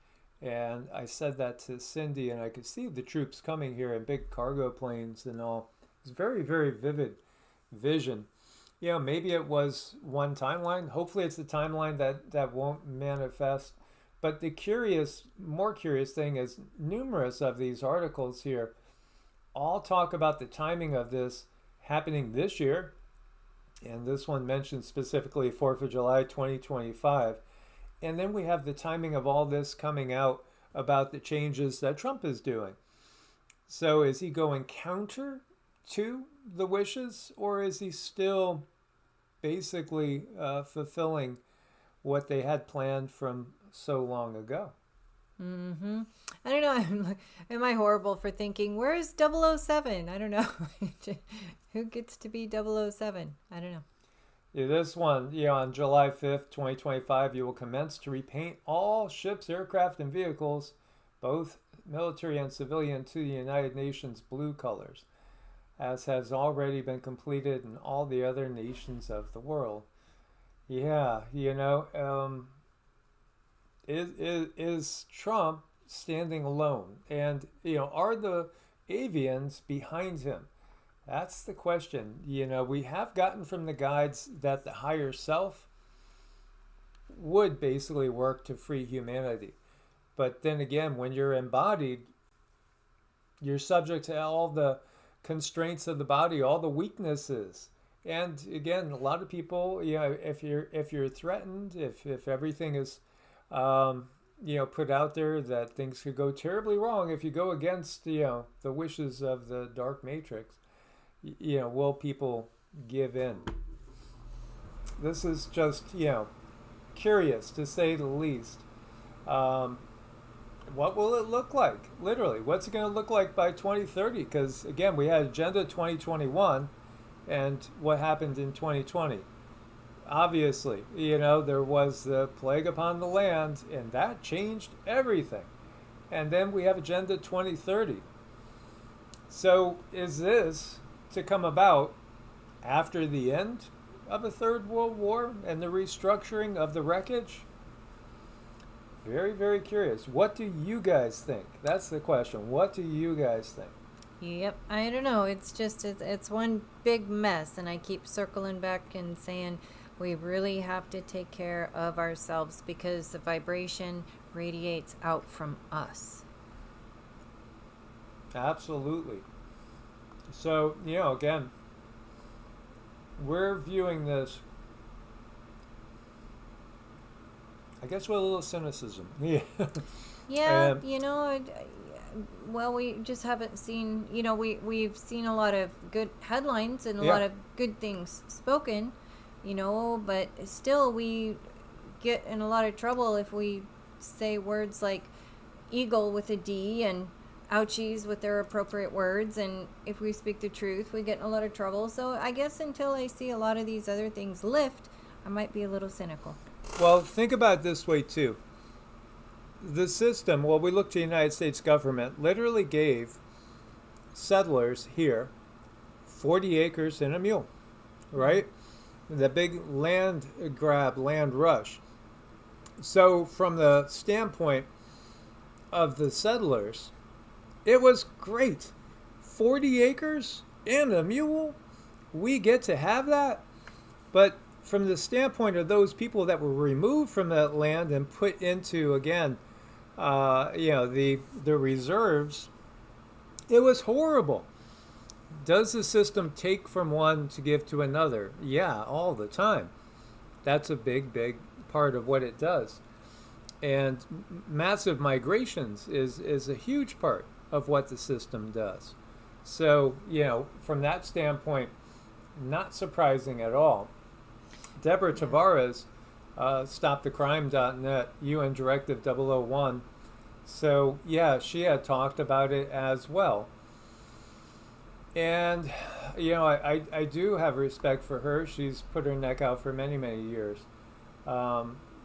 And I said that to Cindy, and I could see the troops coming here in big cargo planes and all. It's very, very vivid vision. Maybe it was one timeline. Hopefully it's a timeline that won't manifest. But the more curious thing is numerous of these articles here all talk about the timing of this happening this year. And this one mentions specifically 4th of July, 2025. And then we have the timing of all this coming out about the changes that Trump is doing. So is he going counter to the wishes, or is he still basically fulfilling what they had planned from so long ago? Mm-hmm. I don't know. Am I horrible for thinking, where's 007? I don't know. Who gets to be 007? I don't know. This one, on July 5th, 2025, you will commence to repaint all ships, aircraft, and vehicles, both military and civilian, to the United Nations blue colors, as has already been completed in all the other nations of the world. Yeah, is Trump standing alone? And, are the avians behind him? That's the question. We have gotten from the guides that the higher self would basically work to free humanity. But then again, when you're embodied, you're subject to all the constraints of the body, all the weaknesses. And again, a lot of people, if you're threatened, if everything is put out there that things could go terribly wrong if you go against the wishes of the dark matrix, will people give in? This is just curious, to say the least. what will it look like? Literally, what's it going to look like by 2030? Because again, we had Agenda 2021, and what happened in 2020? Obviously, there was the plague upon the land, and that changed everything. And then we have Agenda 2030. So is this to come about after the end of a Third World War and the restructuring of the wreckage? Very, very curious. What do you guys think? That's the question. What do you guys think? Yep, I don't know. It's just, it's one big mess, and I keep circling back and saying we really have to take care of ourselves because the vibration radiates out from us. Absolutely. So, again, we're viewing this, I guess, with a little cynicism. Yeah. Yeah, well, we just haven't seen, we've seen a lot of good headlines and a lot of good things spoken, but still we get in a lot of trouble if we say words like eagle with a D and ouchies with their appropriate words, and if we speak the truth, we get in a lot of trouble. So I guess until I see a lot of these other things lift, I might be a little cynical. Well, think about it this way too. The system, we look to the United States government, literally gave settlers here 40 acres and a mule, right? The big land grab, land rush. So from the standpoint of the settlers, it was great. 40 acres and a mule, we get to have that. But from the standpoint of those people that were removed from that land and put into, again, the reserves, it was horrible. Does the system take from one to give to another? Yeah, all the time. That's a big, big part of what it does. And massive migrations is a huge part of what the system does. So, from that standpoint, not surprising at all. Deborah Tavares, StopTheCrime.net, UN Directive 001. So, yeah, she had talked about it as well. And, I do have respect for her. She's put her neck out for many, many years.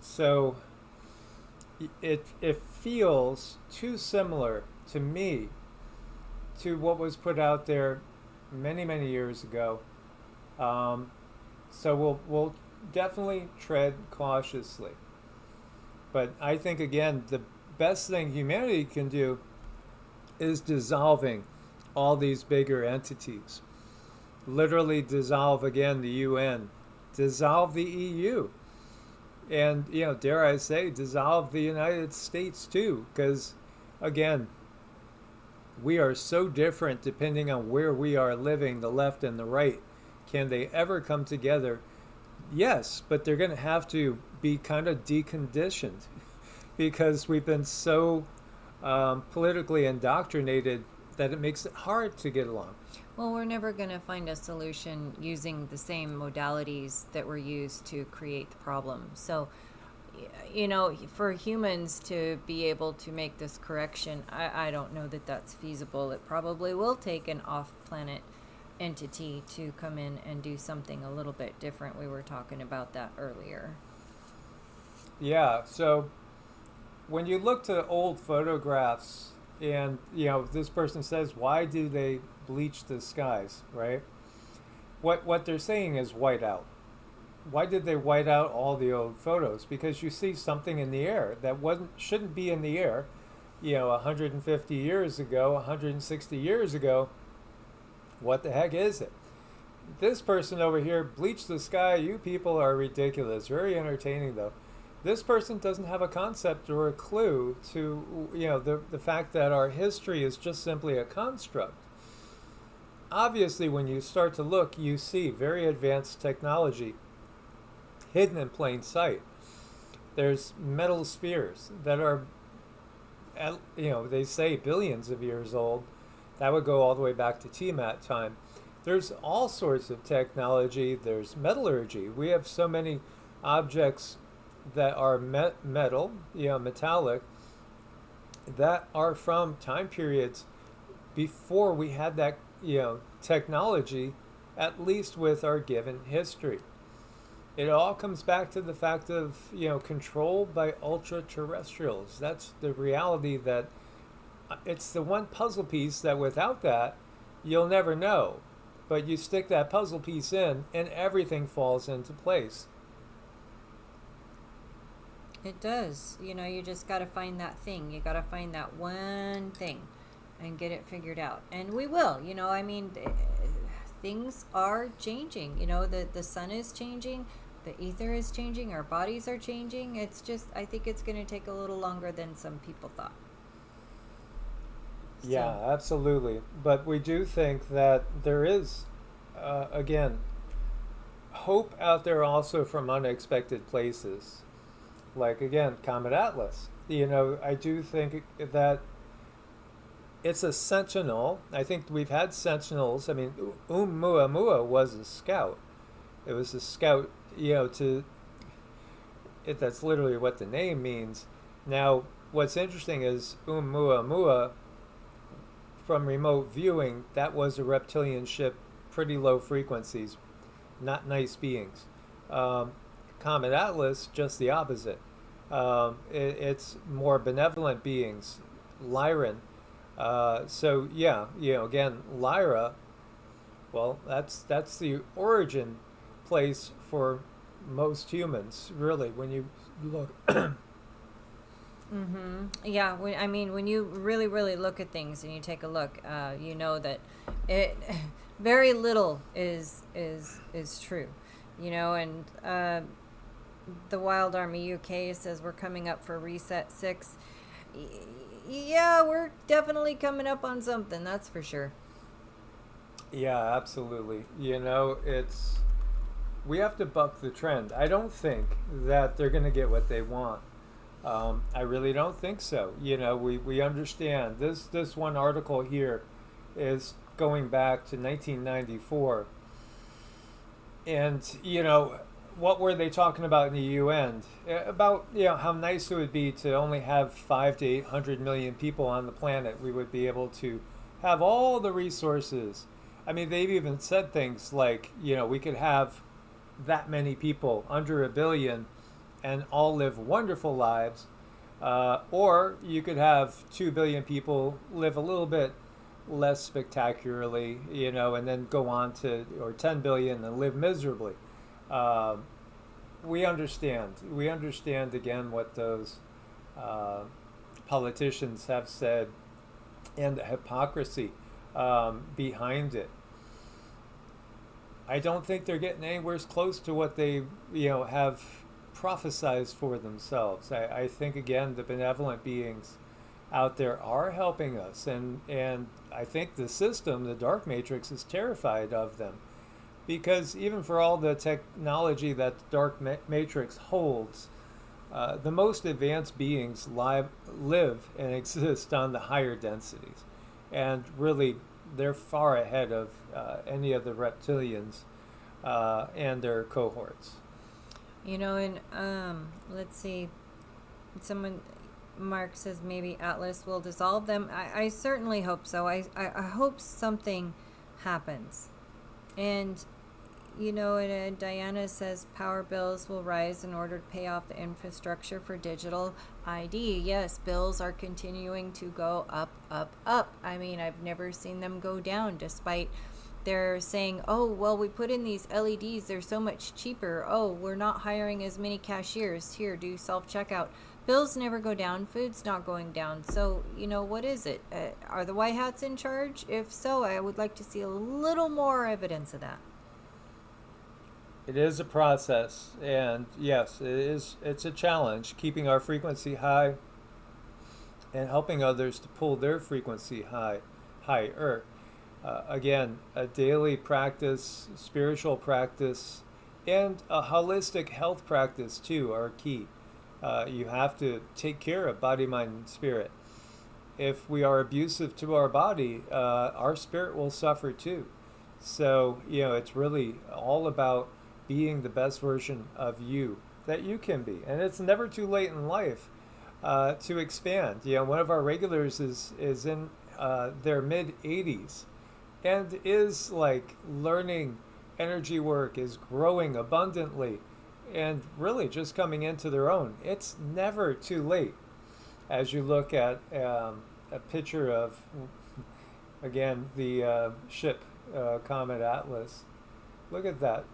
So it feels too similar to me to what was put out there many, many years ago. So we'll definitely tread cautiously. But I think, again, the best thing humanity can do is dissolving all these bigger entities. Literally dissolve, again, the UN, dissolve the EU, and, dare I say, dissolve the United States too, because, again, we are so different depending on where we are living, the left and the right. Can they ever come together? Yes, but they're going to have to be kind of deconditioned because we've been so politically indoctrinated that it makes it hard to get along. Well, we're never going to find a solution using the same modalities that were used to create the problem. So, for humans to be able to make this correction, I don't know that that's feasible. It probably will take an off-planet entity to come in and do something a little bit different. We were talking about that earlier. Yeah, so when you look to old photographs and, this person says, why do they bleach the skies, right? What they're saying is white out. Why did they white out all the old photos? Because you see something in the air that shouldn't be in the air, 150 years ago, 160 years ago. What the heck is it? This person over here bleached the sky. You people are ridiculous. Very entertaining, though. This person doesn't have a concept or a clue to, the fact that our history is just simply a construct. Obviously, when you start to look, you see very advanced technology hidden in plain sight. There's metal spheres that are, they say billions of years old. That would go all the way back to Tiamat time. There's all sorts of technology. There's metallurgy. We have so many objects that are metal, metallic, that are from time periods before we had that, technology, at least with our given history. It all comes back to the fact of, control by ultra-terrestrials. That's the reality, that it's the one puzzle piece that without that, you'll never know. But you stick that puzzle piece in and everything falls into place. It does. You just got to find that thing. You got to find that one thing and get it figured out. And we will. Things are changing. The sun is changing. The ether is changing. Our bodies are changing. It's just, I think it's going to take a little longer than some people thought. Yeah, absolutely. But we do think that there is, again, hope out there also from unexpected places. Like, again, Comet Atlas. I do think that it's a sentinel. I think we've had sentinels. I mean, Oumuamua was a scout. It was a scout, that's literally what the name means. Now, what's interesting is Oumuamua, from remote viewing, that was a reptilian ship, pretty low frequencies, not nice beings. Comet Atlas, just the opposite. It's more benevolent beings, Lyran. So yeah, again, Lyra, well, that's the origin place for most humans, really, when you look. Mm-hmm. Yeah, when you really, really look at things and you take a look, you know that it very little is true, and the Wild Army UK says we're coming up for Reset 6. Yeah, we're definitely coming up on something, that's for sure. Yeah, absolutely. We have to buck the trend. I don't think that they're going to get what they want. I really don't think so. We understand. This one article here is going back to 1994. And, what were they talking about in the UN? About, how nice it would be to only have 500 to 800 million people on the planet. We would be able to have all the resources. I mean, they've even said things like, we could have that many people, under 1 billion, and all live wonderful lives. Or you could have 2 billion people live a little bit less spectacularly, and then go on to, or 10 billion and live miserably. We understand. We understand, again, what those politicians have said and the hypocrisy behind it. I don't think they're getting anywhere close to what they, have prophesized for themselves. I think, again, the benevolent beings out there are helping us, and I think the system, the dark matrix, is terrified of them. Because even for all the technology that the dark matrix holds, the most advanced beings live and exist on the higher densities. And really, they're far ahead of any of the reptilians and their cohorts. Let's see. Mark says maybe Atlas will dissolve them. I certainly hope so. I hope something happens. And, and Diana says power bills will rise in order to pay off the infrastructure for digital ID. Yes, bills are continuing to go up, up, up. I mean, I've never seen them go down, despite they're saying, oh, well, we put in these LEDs, they're so much cheaper. Oh, we're not hiring as many cashiers. Here, do self-checkout. Bills never go down. Food's not going down. So, what is it? Are the white hats in charge? If so, I would like to see a little more evidence of that. It is a process, and yes, it's a challenge, keeping our frequency high and helping others to pull their frequency higher. Again, a daily practice, spiritual practice, and a holistic health practice too are key. You have to take care of body, mind, and spirit. If we are abusive to our body, our spirit will suffer too. So, it's really all about being the best version of you that you can be. And it's never too late in life. to expand. You know, one of our regulars is in their mid 80s and is like learning energy work, is growing abundantly, and really just coming into their own. It's never too late. As you look at a picture of, again, the ship, Comet Atlas, look at that.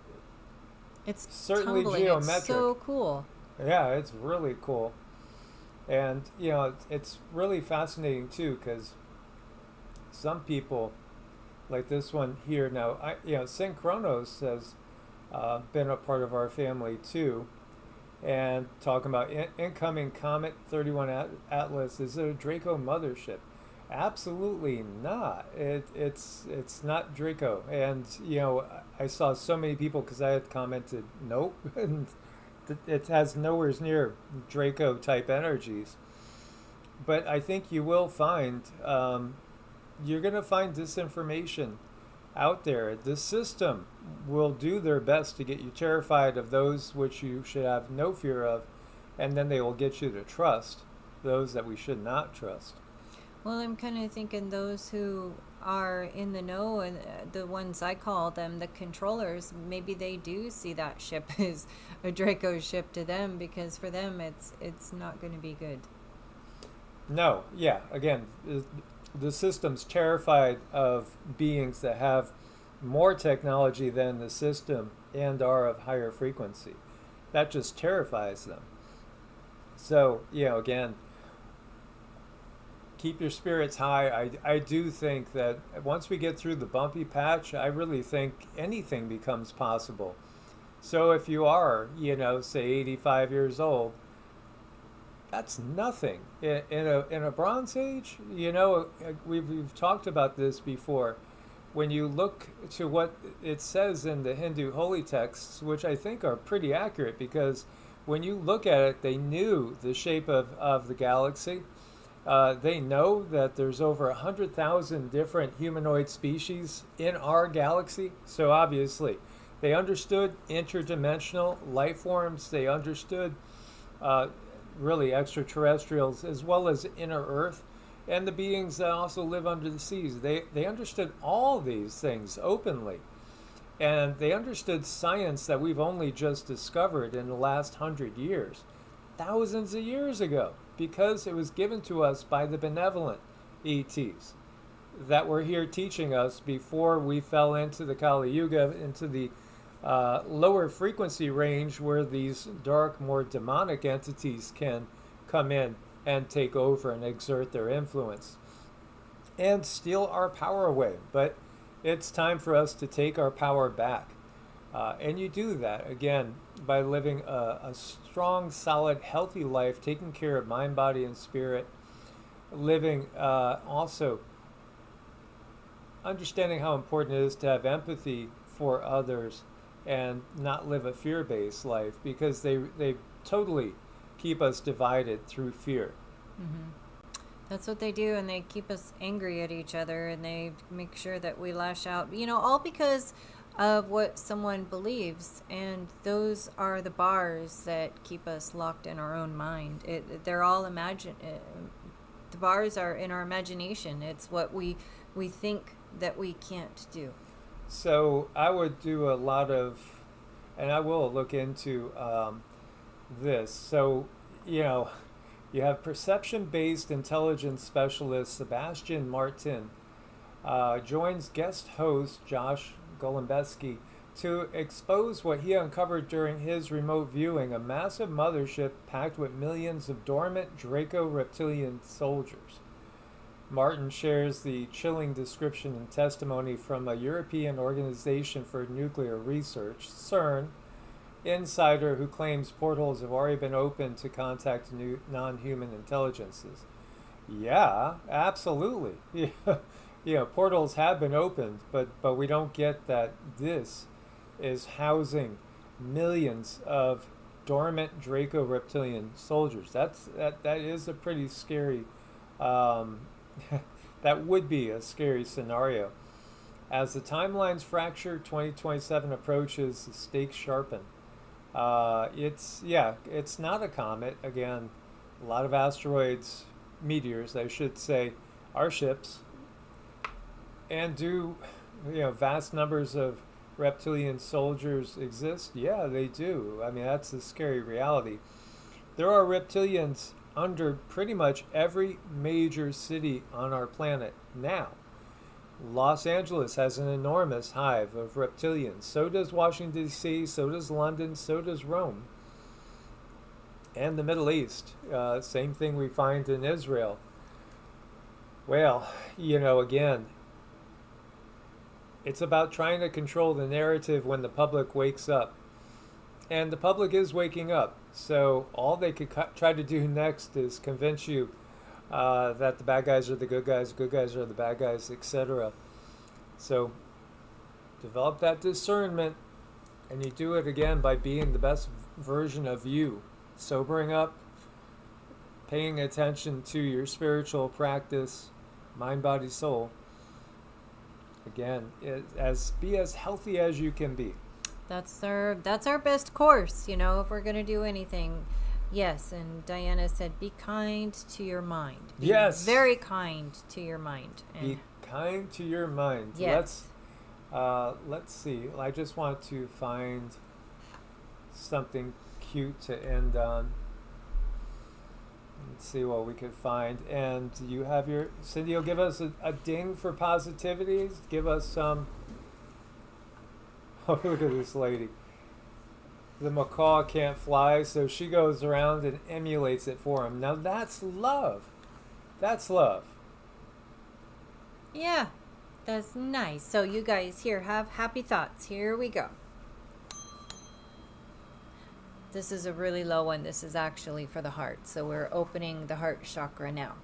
It's Certainly tumbling. geometric. It's so cool. Yeah, it's really cool. And, you know, it's really fascinating, too, because some people, like this one here, now, Synchronos has been a part of our family, too. And talking about incoming Comet 31 Atlas, is it a Draco mothership? Absolutely not. It's not Draco. And, you know, I saw so many people, because I had commented, nope, and it has nowhere near Draco type energies. But I think you will find, you're going to find disinformation out there. The system will do their best to get you terrified of those which you should have no fear of, and then they will get you to trust those that we should not trust. Well, I'm kind of thinking those who are in the know, and the ones I call them the controllers, maybe they do see that ship as a Draco ship to them, because for them it's not going to be good. No, yeah, again, the system's terrified of beings that have more technology than the system and are of higher frequency. That just terrifies them. So, you know, again, keep your spirits high. I do think that once we get through the bumpy patch, I really think anything becomes possible. So if you are, you know, say 85 years old, that's nothing. In a Bronze Age, you know, we've talked about this before. When you look to what it says in the Hindu holy texts, which I think are pretty accurate, because when you look at it, they knew the shape of the galaxy. They know that there's over 100,000 different humanoid species in our galaxy. So obviously, they understood interdimensional life forms. They understood really extraterrestrials, as well as inner Earth, and the beings that also live under the seas. They understood all these things openly. And they understood science that we've only just discovered in the last 100 years, thousands of years ago, because it was given to us by the benevolent ETs that were here teaching us before we fell into the Kali Yuga, into the lower frequency range where these dark, more demonic entities can come in and take over and exert their influence and steal our power away. But it's time for us to take our power back. And you do that, again, by living a strong, solid, healthy life, taking care of mind, body, and spirit, living also understanding how important it is to have empathy for others and not live a fear-based life, because they totally keep us divided through fear. Mm-hmm. That's what they do, and they keep us angry at each other, and they make sure that we lash out, you know, all because of what someone believes, and those are the bars that keep us locked in our own mind. They're all the bars are in our imagination. It's what we think that we can't do. So I would do a lot of, and I will look into this. So, you know, you have perception-based intelligence specialist Sebastian Martin joins guest host Josh Golombeski to expose what he uncovered during his remote viewing, a massive mothership packed with millions of dormant Draco reptilian soldiers. Martin shares the chilling description and testimony from a European Organization for Nuclear Research, CERN, insider who claims portals have already been opened to contact new non-human intelligences. Yeah, absolutely. You know, portals have been opened, but we don't get that this is housing millions of dormant Draco reptilian soldiers. That is a pretty scary, that would be a scary scenario. As the timelines fracture, 2027 approaches, the stakes sharpen. It's not a comet. Again, a lot of asteroids, meteors, I should say, are ships. And do, vast numbers of reptilian soldiers exist? Yeah, they do. I mean, that's the scary reality. There are reptilians under pretty much every major city on our planet now. Los Angeles has an enormous hive of reptilians. So does Washington, D.C., so does London, so does Rome. And the Middle East. Same thing we find in Israel. Well, again, it's about trying to control the narrative when the public wakes up. And the public is waking up. So all they could try to do next is convince you that the bad guys are the good guys are the bad guys, etc. So develop that discernment, and you do it again by being the best version of you. Sobering up, paying attention to your spiritual practice, mind, body, soul. Again, be as healthy as you can be. That's our best course, if we're going to do anything. Yes, and Diana said, be kind to your mind. Be very kind to your mind. And be kind to your mind. Yes. Let's see. I just want to find something cute to end on. Let's see what we could find. And you have Cindy will give us a ding for positivity. Give us some. Oh, look at this lady. The macaw can't fly, so she goes around and emulates it for him. Now that's love. That's love. Yeah, that's nice. So you guys here have happy thoughts. Here we go. This is a really low one. This is actually for the heart. So we're opening the heart chakra now.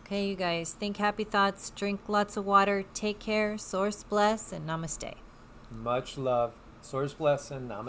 Okay, you guys, think happy thoughts, drink lots of water, take care, source bless, and namaste. Much love. Source bless and namaste.